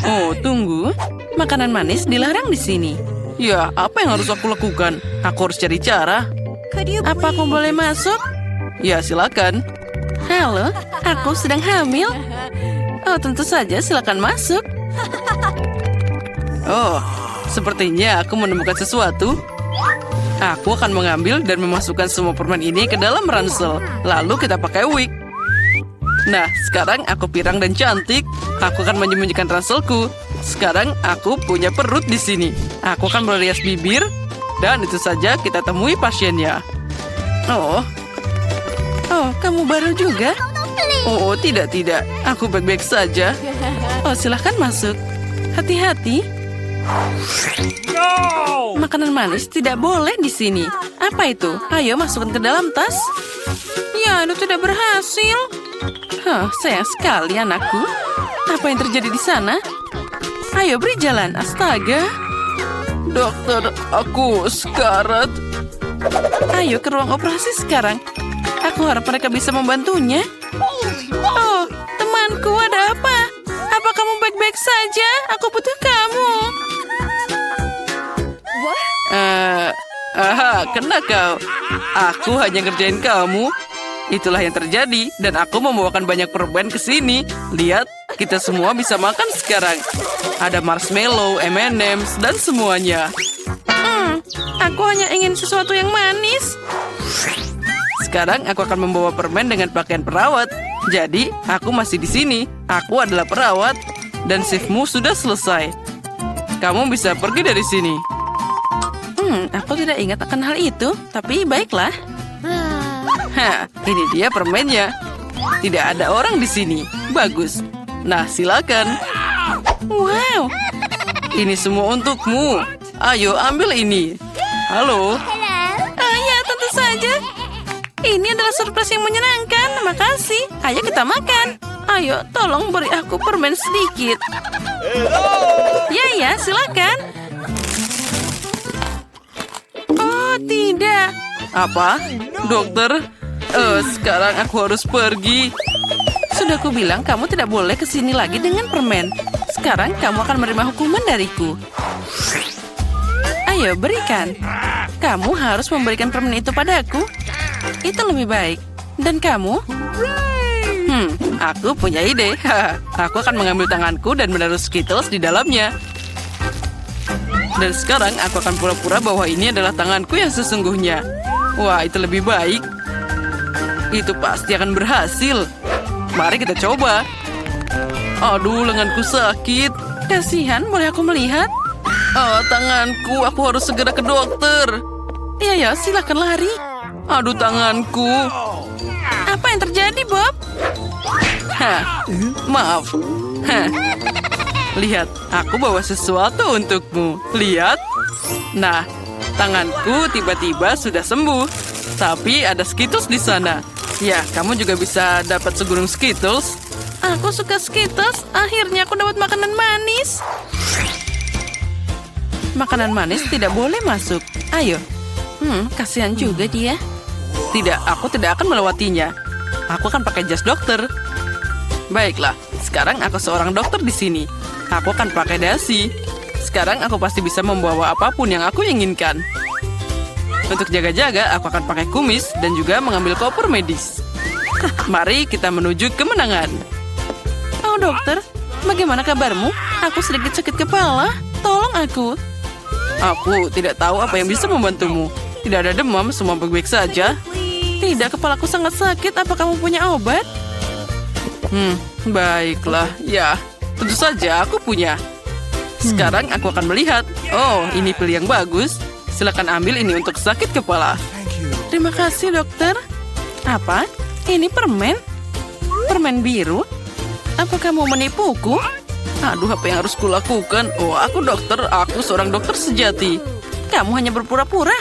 Oh, tunggu. Makanan manis dilarang di sini. Ya, apa yang harus aku lakukan? Aku harus cari cara. Apa aku boleh masuk? Ya, silakan. Halo, aku sedang hamil. Oh, tentu saja, silakan masuk. Oh, sepertinya aku menemukan sesuatu. Aku akan mengambil dan memasukkan semua permen ini ke dalam ransel. Lalu kita pakai wig. Nah, sekarang aku pirang dan cantik. Aku akan menyembunyikan ranselku. Sekarang aku punya perut di sini. Aku akan merias bibir. Dan itu saja kita temui pasiennya. Oh, kamu baru juga? Oh, tidak. Aku baik-baik saja. Oh, silahkan masuk. Hati-hati. Makanan manis tidak boleh di sini. Apa itu? Ayo masukkan ke dalam tas. Ya, itu tidak berhasil. Sayang sekali anakku. Apa yang terjadi di sana? Ayo beri jalan. Astaga. Dokter, aku sekarat. Ayo ke ruang operasi sekarang. Aku harap mereka bisa membantunya. Oh, temanku, ada apa? Apa kamu baik-baik saja? Aku butuh kamu. Kena kau. Aku hanya ngerjain kamu. Itulah yang terjadi. Dan aku membawakan banyak permen ke sini. Lihat, kita semua bisa makan sekarang. Ada marshmallow, M&M's, dan semuanya. Aku hanya ingin sesuatu yang manis. Sekarang aku akan membawa permen dengan pakaian perawat. Jadi, aku masih di sini. Aku adalah perawat. Dan shiftmu sudah selesai. Kamu bisa pergi dari sini. Aku tidak ingat akan hal itu. Tapi baiklah. Ini dia permennya. Tidak ada orang di sini. Bagus. Nah, silakan. Wow. Ini semua untukmu. Ayo, ambil ini. Halo. Ya, tentu saja. Ini adalah surprise yang menyenangkan. Makasih. Ayo kita makan. Ayo, tolong beri aku permen sedikit. Ya, silakan. Oh, tidak. Apa? Dokter? Sekarang aku harus pergi. Sudah aku bilang kamu tidak boleh kesini lagi dengan permen. Sekarang kamu akan menerima hukuman dariku. Ayo, berikan. Kamu harus memberikan permen itu padaku. Itu lebih baik. Dan kamu? Aku punya ide. Aku akan mengambil tanganku dan menaruh Skittles di dalamnya. Dan sekarang aku akan pura-pura bahwa ini adalah tanganku yang sesungguhnya. Wah, itu lebih baik. Itu pasti akan berhasil. Mari kita coba. Aduh, lenganku sakit. Kasihan, boleh aku melihat? Tanganku, aku harus segera ke dokter. Ya, silakan lari. Aduh, tanganku. Apa yang terjadi, Bob? Maaf. Lihat, aku bawa sesuatu untukmu. Lihat. Nah, tanganku tiba-tiba sudah sembuh. Tapi ada Skittles di sana. Ya, kamu juga bisa dapat segulung Skittles. Aku suka Skittles. Akhirnya aku dapat makanan manis. Makanan manis tidak boleh masuk. Ayo. Kasihan juga dia. Tidak, aku tidak akan melewatinya. Aku akan pakai jas dokter. Baiklah, sekarang aku seorang dokter di sini. Aku akan pakai dasi. Sekarang aku pasti bisa membawa apapun yang aku inginkan. Untuk jaga-jaga, aku akan pakai kumis dan juga mengambil koper medis. Mari kita menuju kemenangan. Oh, dokter, bagaimana kabarmu? Aku sedikit sakit kepala. Tolong aku. Aku tidak tahu apa yang bisa membantumu. Tidak ada demam, semua baik-baik saja. Tidak, kepalaku sangat sakit. Apa kamu punya obat? Baiklah. Ya, tentu saja aku punya. Sekarang aku akan melihat. Oh, ini pilih yang bagus. Silakan ambil ini untuk sakit kepala. Terima kasih, dokter. Apa? Ini permen? Permen biru? Apa kamu menipuku? Aduh, apa yang harus kulakukan? Oh, aku dokter. Aku seorang dokter sejati. Kamu hanya berpura-pura.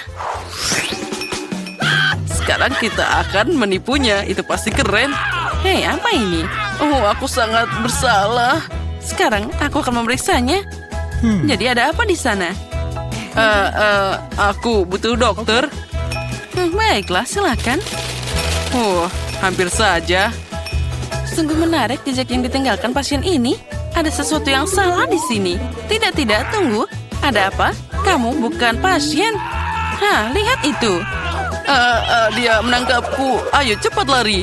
Sekarang kita akan menipunya. Itu pasti keren. Hei, apa ini? Oh, aku sangat bersalah. Sekarang aku akan memeriksanya. Jadi ada apa di sana? Aku butuh dokter. Baiklah, silakan. Hampir saja. Sungguh menarik jejak yang ditinggalkan pasien ini. ada sesuatu yang salah di sini. Tidak, tunggu. Ada apa? Kamu bukan pasien. Hah, lihat itu. Dia menangkapku. Ayo, cepat lari.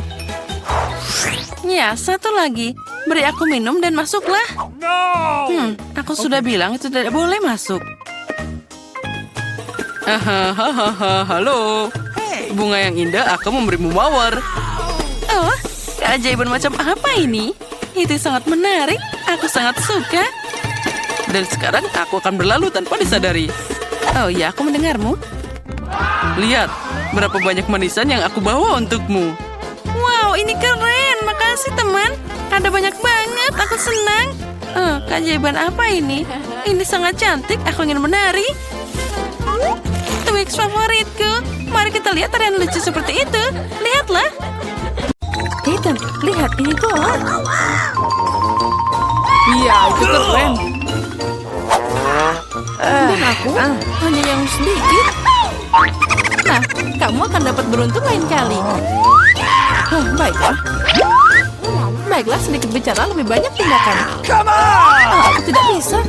Ya, satu lagi. Beri aku minum dan masuklah. Aku sudah bilang itu tidak boleh masuk. Hahaha, halo. Bunga yang indah akan memberimu mawar. Oh, keajaiban macam apa ini? Itu sangat menarik. Aku sangat suka. Dan sekarang aku akan berlalu tanpa disadari. Oh ya, aku mendengarmu. Lihat, berapa banyak manisan yang aku bawa untukmu. Wow, ini keren. Makasih, teman. Ada banyak banget. Aku senang. Oh, keajaiban apa ini? Ini sangat cantik. Aku ingin menari. Twix favoritku. Mari kita lihat tarian lucu seperti itu. Lihatlah. Ethan, lihat ini bola. Iya, itu keren. Dan aku hanya yang sedikit. Nah, kamu akan dapat beruntung lain kali. Baiklah. Baiklah, sedikit bicara lebih banyak tindakan. Aku tidak bisa.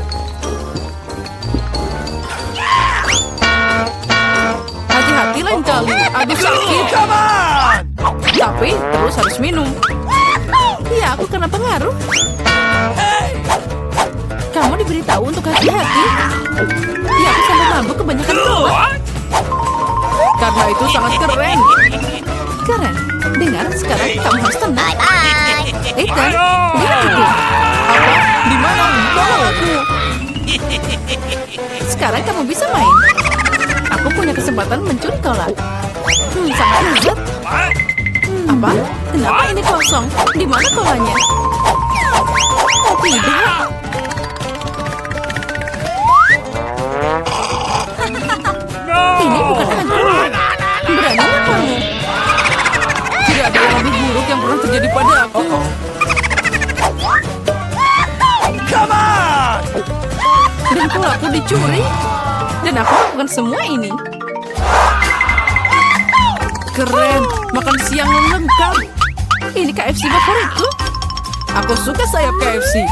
Hati-hati lain kali. Aduh, sakit. Tapi terus harus minum. Iya, aku kena pengaruh. Kamu diberitahu untuk hati-hati. Iya, aku sampai mabuk kebanyakan cola. Karena itu sangat keren. Keren. Dengar, sekarang kamu harus tenang. Ethan, lihat itu. Apa? Di mana? Tolong aku. Sekarang kamu bisa main. Aku punya kesempatan mencuri cola. Sangat lezat. Apa? Kenapa ini kosong? Di mana kolanya? Oh, tidak. Ini bukan aku. Beraninya kamu. Tidak ada yang lebih buruk yang pernah terjadi pada aku. Dan kalau aku dicuri, dan aku lakukan semua ini. Keren, makan siang yang lengkap. Ini KFC favoritku. Aku suka sayap KFC.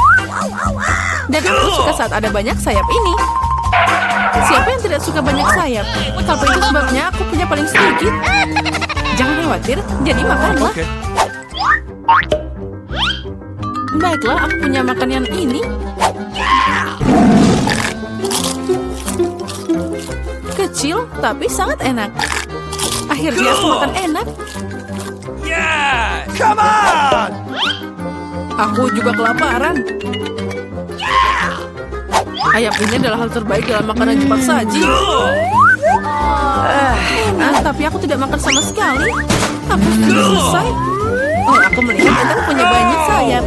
Dan aku suka saat ada banyak sayap ini. Siapa yang tidak suka banyak sayap? Tapi itu sebabnya aku punya paling sedikit. Jangan khawatir, jadi makanlah. Baiklah, aku punya makan yang ini. Kecil, tapi sangat enak. Akhirnya aku makan enak. Come on! Aku juga kelaparan. Ayam ini adalah hal terbaik dalam makanan cepat saji. Enak, tapi aku tidak makan sama sekali. Aku sudah selesai. Oh, aku melihat Ethan punya banyak sayap.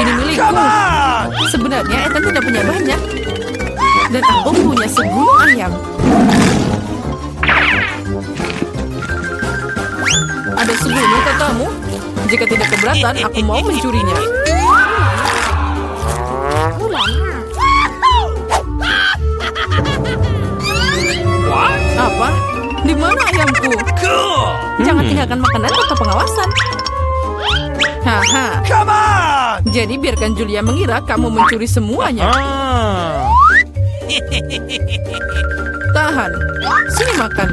Ini milikku. Sebenarnya Ethan tidak punya banyak. Dan aku punya segunung ayam. Ada segunung katamu? Jika tidak keberatan, aku mau mencurinya. Apa? Di mana ayamku? Jangan tinggalkan makanan tanpa pengawasan. Haha. Jadi biarkan Julia mengira kamu mencuri semuanya. Tahan. Sini makan.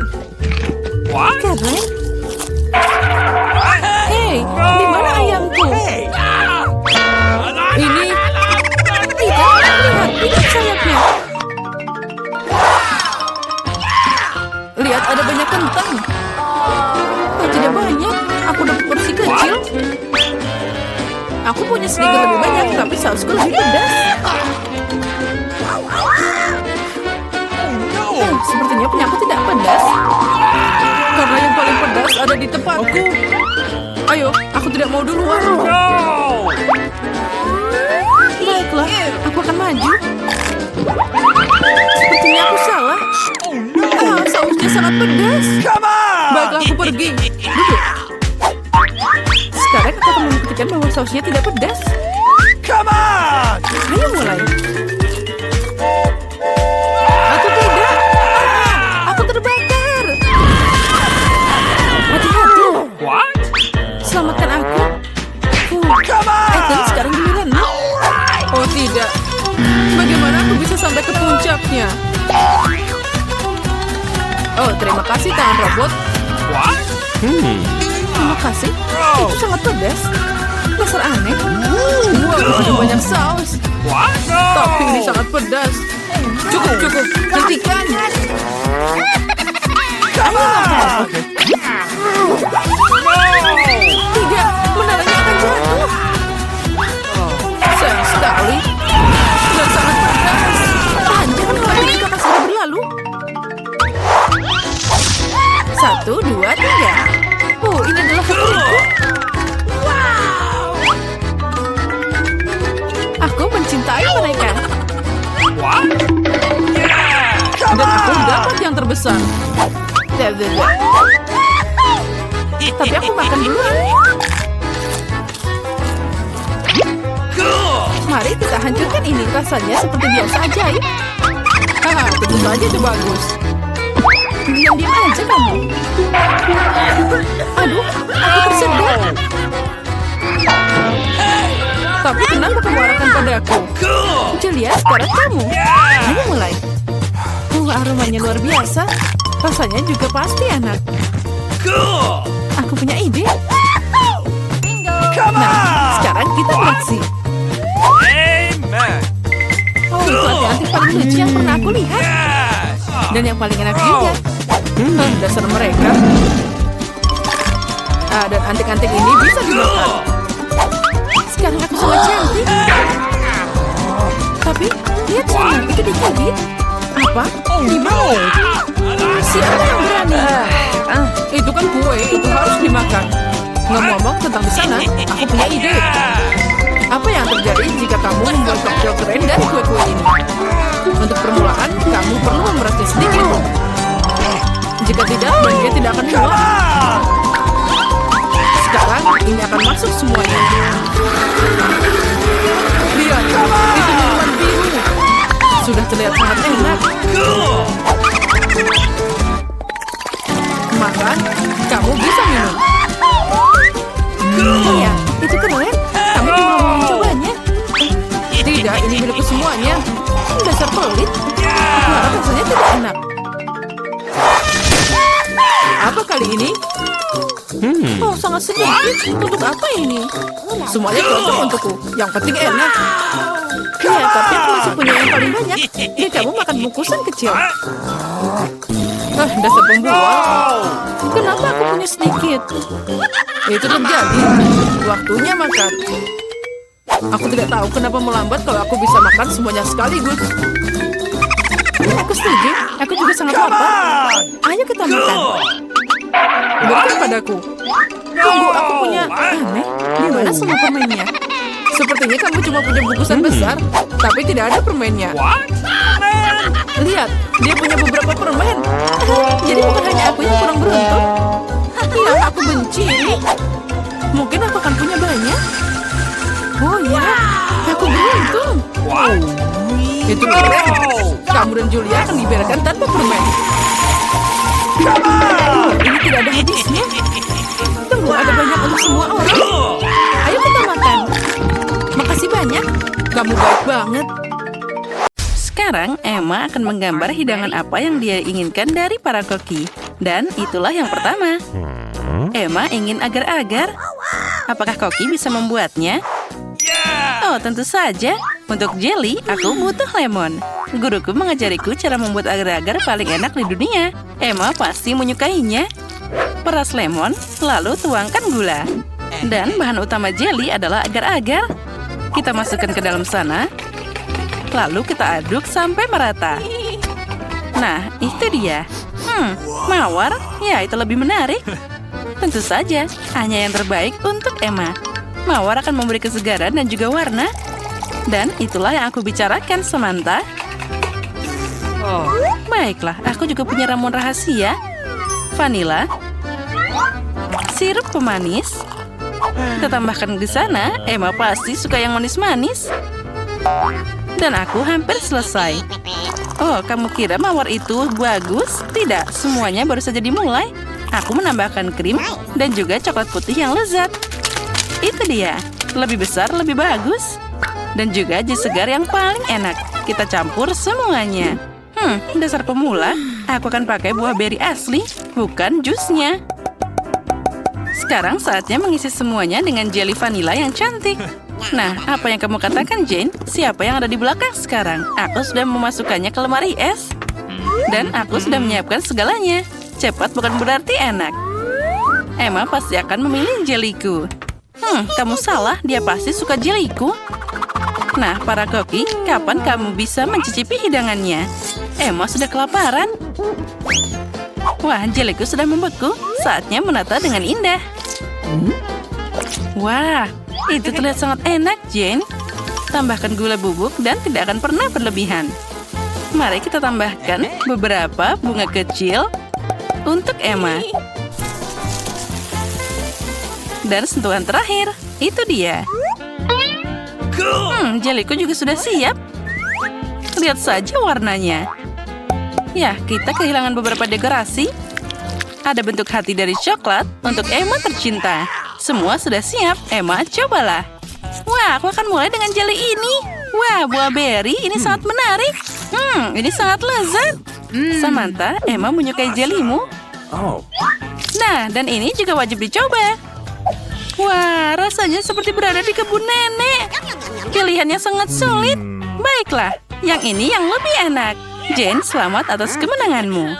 Keren. Hei, di mana ayamku? Ini. Lihat, ini sayapnya. Lihat, ada banyak kentang. Oh, tidak banyak. Aku dapat porsi kecil. Aku punya sedikit lebih banyak, tapi sausku lebih pedas. Sepertinya punya aku tidak pedas. Karena yang paling pedas ada di tempatku. Ayo, aku tidak mau duluan. Baiklah, aku akan maju. Sepertinya aku salah. Sausnya sangat pedas. Baiklah, aku pergi. Duduk. Sekarang aku akan membuktikan bahwa sausnya tidak pedas. Ayo mulai. Atau tidak? Aku terbakar. Hati-hati. Selamatkan aku. Ethan, sekarang giliranmu. Oh sampai ke puncaknya. Oh, terima kasih tangan robot. Terima kasih. Itu sangat pedas. Dasar aneh. Wow, ada banyak saus. Tapi ini sangat pedas. Cukup. Hentikan. Ayo makan. Tidak, menaranya akan jatuh. Sayang sekali. Dan sangat pedas. Jangan lagi jika pas sudah berlalu. 1, 2, 3. Oh, ini adalah favoritku. Aku mencintai mereka. Dan aku dapat yang terbesar. Tapi aku makan duluan. Mari kita hancurkan ini. Rasanya seperti biasa ajaib. Haha, tentu saja itu bagus. Diam-diam aja kamu. Aduh, aku tersedak. Tapi kenapa kamu arahkan padaku? Julia, sekarang kamu. Ayo mulai. Aromanya luar biasa. Rasanya juga pasti enak. Aku punya ide. Nah, sekarang kita beraksi. Oh, itu anti-anti paling lucu yang pernah aku lihat. Dan yang paling enak juga. Dasar mereka. Dan antik-antik ini bisa dimakan. Sekarang aku sangat cantik. Tapi, lihat sana, itu dikabit. Apa? Gimana? Siapa yang berani? Itu kan kue, itu harus dimakan. Ngomong-ngomong tentang di sana, aku punya ide. Apa yang terjadi jika kamu membuat koktail keren dari kue-kue ini? Untuk permulaan, kamu perlu memerasnya sedikit. Jika tidak, dia tidak akan muat. Sekarang, ini akan masuk semuanya. Lihat, itu minuman biru. Sudah terlihat sangat enak. Makan, kamu bisa minum. Iya, itu keren. Kamu juga mau mencobanya? Tidak, ini milikku semuanya. Dasar pelit. Aku harap rasanya tidak enak. Apa kali ini? Oh, sangat sedikit. Untuk apa ini? Semuanya cocok untukku. Yang penting enak. Ya, tapi aku masih punya yang paling banyak. Jadi kamu makan bungkusan kecil. Dasar pembual. Kenapa aku punya sedikit? Itu terjadi. Waktunya makan. Aku tidak tahu kenapa melambat kalau aku bisa makan semuanya sekaligus. Aku setuju. Aku juga sangat lapar. Ayo kita makan. Berikan padaku. Tunggu, aku punya... Aneh, di mana semua permennya? Sepertinya kamu cuma punya bungkusan besar, tapi tidak ada permennya. Lihat, dia punya beberapa permen. Jadi bukan hanya aku yang kurang beruntung. Ya, aku benci. Mungkin aku akan punya banyak. Oh ya, aku beruntung. Itu keren. Kamu dan Julia akan dibiarkan tanpa permen. Oh, ini tidak ada habisnya. Tunggu, ada banyak untuk semua orang. Ayo kita makan. Makasih banyak. Kamu baik banget. Sekarang Emma akan menggambar hidangan apa yang dia inginkan dari para koki. Dan itulah yang pertama. Emma ingin agar-agar. Apakah koki bisa membuatnya? Oh, tentu saja. Untuk jelly, aku butuh lemon. Guruku mengajariku cara membuat agar-agar paling enak di dunia. Emma pasti menyukainya. Peras lemon, lalu tuangkan gula. Dan bahan utama jelly adalah agar-agar. Kita masukkan ke dalam sana. Lalu kita aduk sampai merata. Nah, itu dia. Mawar? Ya, itu lebih menarik. Tentu saja, hanya yang terbaik untuk Emma. Mawar akan memberi kesegaran dan juga warna. Dan itulah yang aku bicarakan, Samantha. Baiklah, aku juga punya ramuan rahasia. Vanila. Sirup pemanis. Kita tambahkan ke sana, Emma pasti suka yang manis-manis. Dan aku hampir selesai. Oh, kamu kira mawar itu bagus? Tidak, semuanya baru saja dimulai. Aku menambahkan krim dan juga coklat putih yang lezat. Itu dia, lebih besar, lebih bagus. Dan juga jus segar yang paling enak. kita campur semuanya. Dasar pemula. Aku akan pakai buah beri asli, bukan jusnya. Sekarang saatnya mengisi semuanya dengan jelly vanila yang cantik. Nah, apa yang kamu katakan, Jane? Siapa yang ada di belakang sekarang? Aku sudah memasukkannya ke lemari es. Dan aku sudah menyiapkan segalanya. Cepat bukan berarti enak. Emma pasti akan memilih jeliku. Kamu salah, dia pasti suka jeliku. Nah, para koki, kapan kamu bisa mencicipi hidangannya? Emma sudah kelaparan. Wah, jeliku sudah membeku. Saatnya menata dengan indah. Wah, itu terlihat sangat enak, Jane. Tambahkan gula bubuk dan tidak akan pernah berlebihan. Mari kita tambahkan beberapa bunga kecil untuk Emma. Dan sentuhan terakhir, itu dia. Jeliku juga sudah siap. Lihat saja warnanya. Ya, kita kehilangan beberapa dekorasi. Ada bentuk hati dari coklat untuk Emma tercinta. Semua sudah siap. Emma, cobalah. Wah, aku akan mulai dengan jelly ini. Wah, buah beri ini sangat menarik. Ini sangat lezat. Samantha, Emma menyukai jelimu. Nah, dan ini juga wajib dicoba. Wah, rasanya seperti berada di kebun nenek. Pilihannya sangat sulit. Baiklah, yang ini yang lebih enak. Jane, selamat atas kemenanganmu.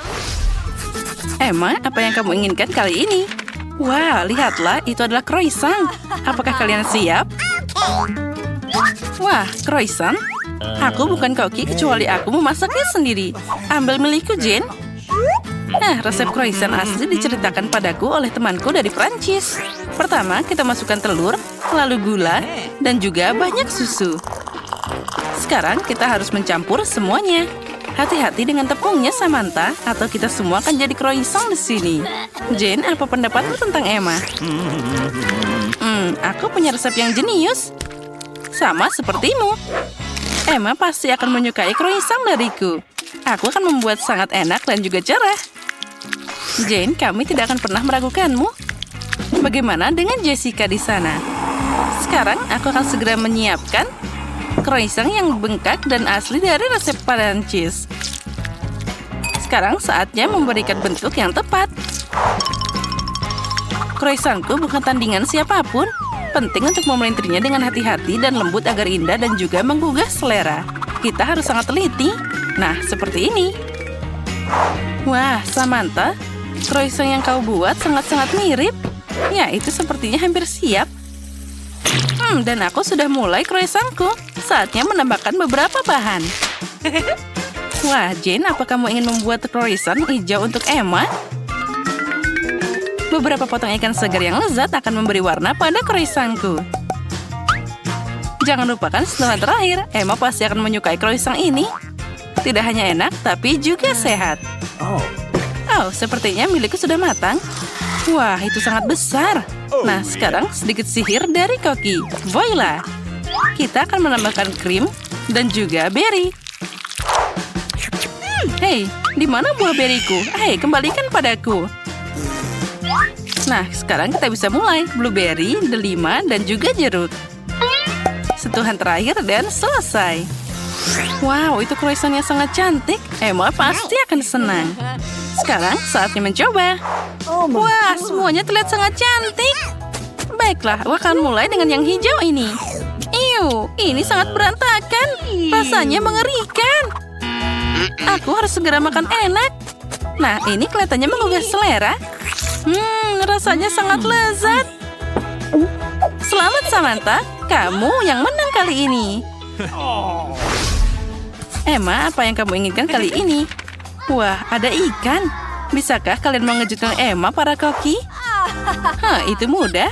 Emma, apa yang kamu inginkan kali ini? Wah, lihatlah, itu adalah croissant. Apakah kalian siap? Wah, croissant? Aku bukan koki kecuali aku memasaknya sendiri. Ambil milikku, Jane. Nah, resep croissant asli diceritakan padaku oleh temanku dari Prancis. Pertama, kita masukkan telur, lalu gula, dan juga banyak susu. Sekarang kita harus mencampur semuanya. Hati-hati dengan tepungnya, Samantha, atau kita semua akan jadi croissant di sini. Jane, apa pendapatmu tentang Emma? Aku punya resep yang jenius. Sama sepertimu. Emma pasti akan menyukai croissant dariku. Aku akan membuat sangat enak dan juga cerah. Jane, kami tidak akan pernah meragukanmu. Bagaimana dengan Jessica di sana? Sekarang aku akan segera menyiapkan croissant yang bengkak dan asli dari resep Prancis. Sekarang saatnya memberikan bentuk yang tepat. Croissantku bukan tandingan siapapun. Penting untuk memelintirnya dengan hati-hati dan lembut agar indah dan juga menggugah selera. Kita harus sangat teliti. Nah, seperti ini. Wah, Samantha, croissant yang kau buat sangat-sangat mirip. Ya, itu sepertinya hampir siap. Dan aku sudah mulai croissantku. Saatnya menambahkan beberapa bahan. Wah, Jane, apa kamu ingin membuat croissant hijau untuk Emma? Beberapa potong ikan segar yang lezat akan memberi warna pada croissantku. Jangan lupakan sentuhan terakhir. Emma pasti akan menyukai croissant ini. Tidak hanya enak, tapi juga sehat. Oh, sepertinya milikku sudah matang. Wah, itu sangat besar. Nah, sekarang sedikit sihir dari koki. Voila! Kita akan menambahkan krim dan juga beri. Hei, di mana buah beriku? Hei, kembalikan padaku. Nah, sekarang kita bisa mulai. Blueberry, delima, dan juga jeruk. Sentuhan terakhir dan selesai. Wow, itu croissantnya sangat cantik. Emma pasti akan senang. Sekarang saatnya mencoba. Wah, semuanya terlihat sangat cantik. Baiklah, aku akan mulai dengan yang hijau ini. Ini sangat berantakan. Rasanya mengerikan. Aku harus segera makan enak. Nah, ini kelihatannya menggugah selera. Rasanya sangat lezat. Selamat, Samantha. Kamu yang menang kali ini. Emma, apa yang kamu inginkan kali ini? Wah, ada ikan. Bisakah kalian mengejutkan Emma, para koki? Itu mudah.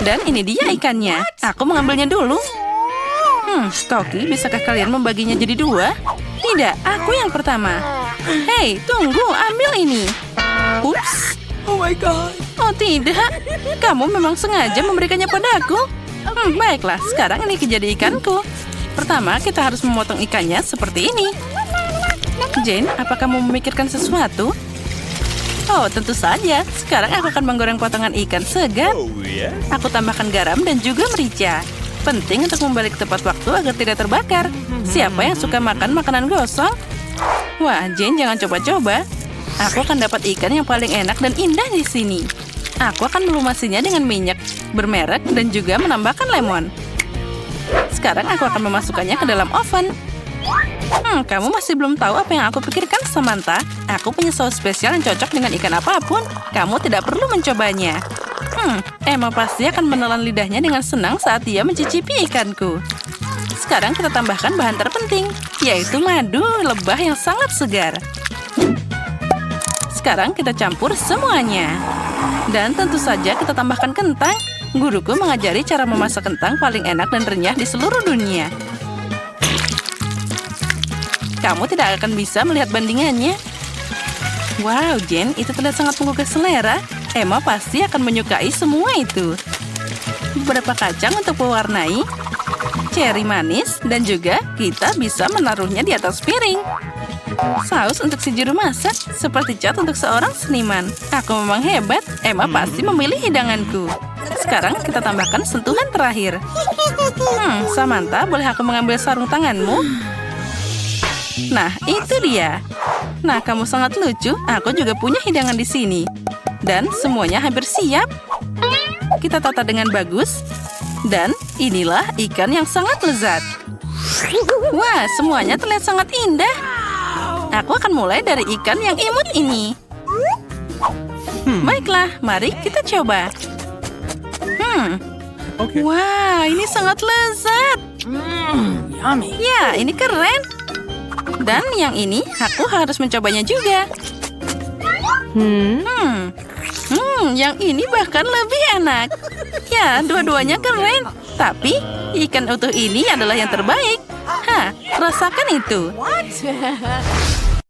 Dan ini dia ikannya. Aku mengambilnya dulu. Koki, bisakah kalian membaginya jadi dua? Tidak, aku yang pertama. Hei, tunggu, ambil ini. Ups. Oh my God. Oh tidak, kamu memang sengaja memberikannya padaku. Baiklah, sekarang ini jadi ikanku. Pertama, kita harus memotong ikannya seperti ini. Jane, apa kamu memikirkan sesuatu? Oh, tentu saja. Sekarang aku akan menggoreng potongan ikan segar. Aku tambahkan garam dan juga merica. Penting untuk membalik tepat waktu agar tidak terbakar. Siapa yang suka makan makanan gosong? Wah, Jane jangan coba-coba. Aku akan dapat ikan yang paling enak dan indah di sini. Aku akan melumasinya dengan minyak bermerek dan juga menambahkan lemon. Sekarang aku akan memasukkannya ke dalam oven. Kamu masih belum tahu apa yang aku pikirkan, Samantha. Aku punya saus spesial yang cocok dengan ikan apapun. Kamu tidak perlu mencobanya. Emma pasti akan menelan lidahnya dengan senang saat dia mencicipi ikanku. Sekarang kita tambahkan bahan terpenting, yaitu madu lebah yang sangat segar. Sekarang kita campur semuanya. Dan tentu saja kita tambahkan kentang. Guruku mengajari cara memasak kentang paling enak dan renyah di seluruh dunia. Kamu tidak akan bisa melihat bandingannya. Wow, Jane, itu terlihat sangat menggugah selera. Emma pasti akan menyukai semua itu. Beberapa kacang untuk mewarnai, ceri manis, dan juga kita bisa menaruhnya di atas piring. Saus untuk si juru masak, seperti cat untuk seorang seniman. Aku memang hebat, Emma pasti memilih hidanganku. Sekarang kita tambahkan sentuhan terakhir. Samantha, boleh aku mengambil sarung tanganmu? Nah, itu dia. Nah, kamu sangat lucu. Aku juga punya hidangan di sini. Dan semuanya hampir siap. Kita tata dengan bagus. Dan inilah ikan yang sangat lezat. Wah, semuanya terlihat sangat indah. Aku akan mulai dari ikan yang imut ini. Baiklah, mari kita coba. Wah, ini sangat lezat. Yummy. Ya, ini keren. Dan yang ini, aku harus mencobanya juga. Yang ini bahkan lebih enak. Ya, dua-duanya keren. Tapi, ikan utuh ini adalah yang terbaik. Rasakan itu. What?